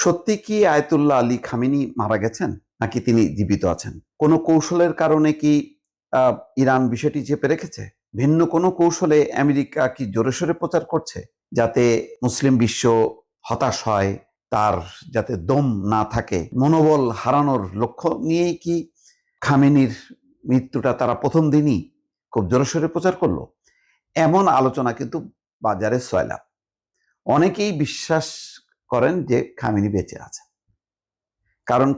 সত্যি কি Ayatollah Ali Khamenei মারা গেছেন নাকি তিনি জীবিত আছেন? কোনো কৌশলের কারণে কি ইরান বিষয়টি চেপে রেখেছে? ভিন্ন কোনো কৌশলে আমেরিকা কি জোরে সোরে প্রচার করছে যাতে মুসলিম বিশ্ব হতাশ হয়, তার যাতে দম না থাকে, মনোবল হারানোর লক্ষ্য নিয়েই কি খামেনির মৃত্যুটা তারা প্রথম দিনই খুব জোরে সোরে প্রচার করলো? এমন আলোচনা কিন্তু বাজারে সয়লাব। অনেকেই বিশ্বাস করেন যে খামেনি বেঁচে আছে, কারণ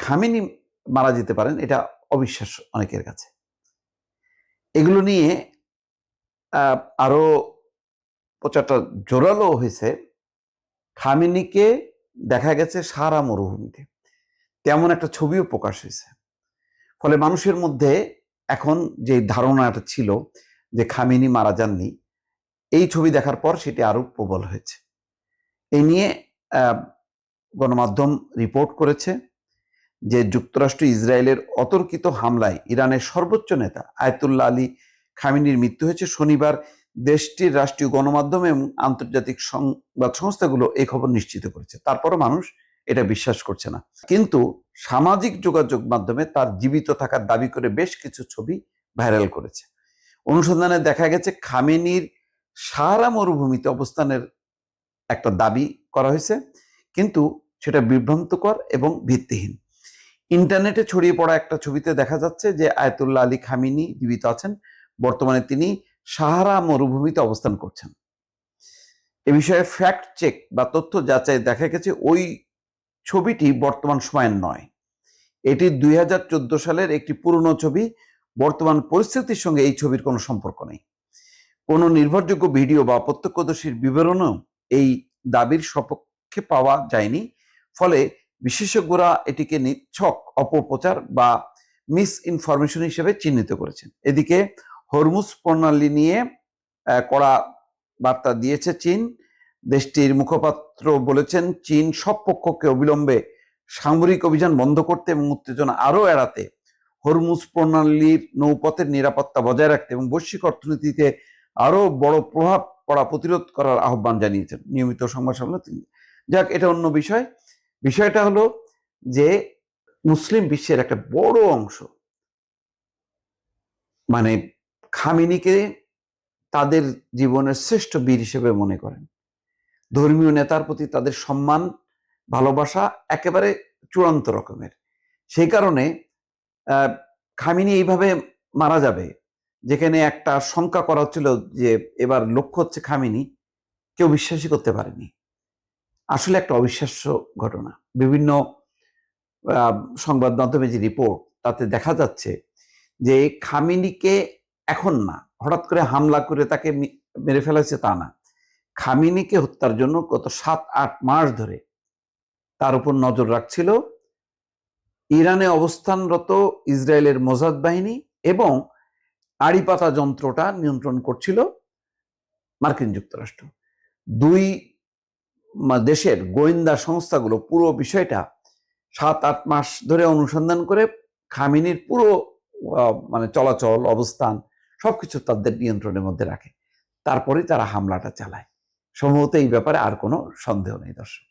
খামেনি মারা যেতে পারেন এটা অবিশ্বাস্য অনেকের কাছে। এগুলো নিয়ে আরো প্রচারটা জোরালো হয়েছে। খামেনিকে দেখা গেছে সারা মরুভূমিতে, তেমন একটা ছবিও প্রকাশ হয়েছে। ফলে মানুষের মধ্যে এখন যে ধারণাটা ছিল যে খামেনি মারা যাননি, এই ছবি দেখার পর সেটি আরো প্রবল হয়েছে। এই নিয়ে গণমাধ্যম রিপোর্ট করেছে যে যুক্তরাষ্ট্র ইসরায়েলের অতর্কিত হামলায় ইরানের সর্বোচ্চ নেতা আয়াতুল্লাহ আলী খামেনির মৃত্যু হয়েছে। শনিবার দেশটির রাষ্ট্রীয় গণমাধ্যম এবং আন্তর্জাতিক সংবাদ সংস্থাগুলো এই খবর নিশ্চিত করেছে। তারপরও মানুষ এটা বিশ্বাস করছে না। কিন্তু সামাজিক যোগাযোগ মাধ্যমে তার জীবিত থাকার দাবি করে বেশ কিছু ছবি ভাইরাল করেছে। অনুসন্ধানে দেখা গেছে খামেনির সাহারা মরুভূমিতে অবস্থানের একটা দাবি করা হয়েছে, কিন্তু সেটা বিভ্রান্তকর এবং ভিত্তিহীন। ইন্টারনেটে ছড়িয়ে পড়া একটা ছবিতে দেখা যাচ্ছে যে আয়াতুল্লাহ আলী খামেনি জীবিত আছেন। বর্তমানে তিনি সাহারা মরুভূমিতে অবস্থান করছেন। এ বিষয়ে ফ্যাক্ট চেক বা তথ্য যাচাই দেখা গেছে ওই ছবিটি বর্তমান সময়ের নয়। এটি 2014 সালের একটি পুরনো ছবি। বর্তমান পরিস্থিতির সঙ্গে এই ছবির কোনো সম্পর্ক নেই। কোনো নির্ভরযোগ্য ভিডিও বা প্রত্যক্ষদর্শীর বিবরণও এই দাবির সপক্ষে পাওয়া যায়নি। ফলে বিশেষজ্ঞরা এটিকে নিছক অপপ্রচার বা মিস ইনফরমেশন হিসেবে চিহ্নিত করেছেন। এদিকে হরমুজ প্রণালী নিয়ে কড়া বার্তা দিয়েছে চীন। দেশটির মুখপাত্র বলেছেন, চীন সব পক্ষকে অবিলম্বে সামরিক অভিযান বন্ধ করতে এবং উত্তেজনা আরও এড়াতে হরমুজ প্রণালীর নৌপথের নিরাপত্তা বজায় রাখতে এবং বৈশ্বিক অর্থনীতিতে আরো বড় প্রভাব পড়া প্রতিরোধ করার আহ্বান জানিয়েছেন নিয়মিত সংবাদ সম্মেলনে তিনি। যাক, এটা অন্য বিষয়। বিষয়টা হলো যে মুসলিম বিশ্বের একটা বড় অংশ মানে খামেনিকে তাদের জীবনের শ্রেষ্ঠ বীর হিসেবে মনে করেন। ধর্মীয় নেতার প্রতি তাদের সম্মান ভালোবাসা একেবারে চূড়ান্ত রকমের। সেই কারণে খামেনি এইভাবে মারা যাবে, যেখানে একটা শঙ্কা করা হচ্ছিল যে এবার লক্ষ্য হচ্ছে খামেনি, কেউ বিশ্বাসই করতে পারেনি। আসলে একটা অবিশ্বাস্য ঘটনা। বিভিন্ন সংবাদ মাধ্যমে যে রিপোর্ট, তাতে দেখা যাচ্ছে যে খামেনিকে এখন না, হঠাৎ করে হামলা করে তাকে মেরে ফেলাছে তা না। খামেনিকে হত্যার জন্য গত 7-8 মাস ধরে তার উপর নজর রাখছিল ইরানে অবস্থানরত ইসরায়েলের মোসাদ বাহিনী এবং আড়িপাতা যন্ত্রটা নিয়ন্ত্রণ করছিল মার্কিন যুক্তরাষ্ট্র। দুই দেশের গোয়েন্দা সংস্থাগুলো পুরো বিষয়টা 7-8 মাস ধরে অনুসন্ধান করে খামেনির পুরো চলাচল অবস্থান সবকিছু তাদের নিয়ন্ত্রণের মধ্যে রাখে। তারপরে তারা হামলাটা চালায়। সম্ভবত এই ব্যাপারে আর কোনো সন্দেহ নেই দর্শক।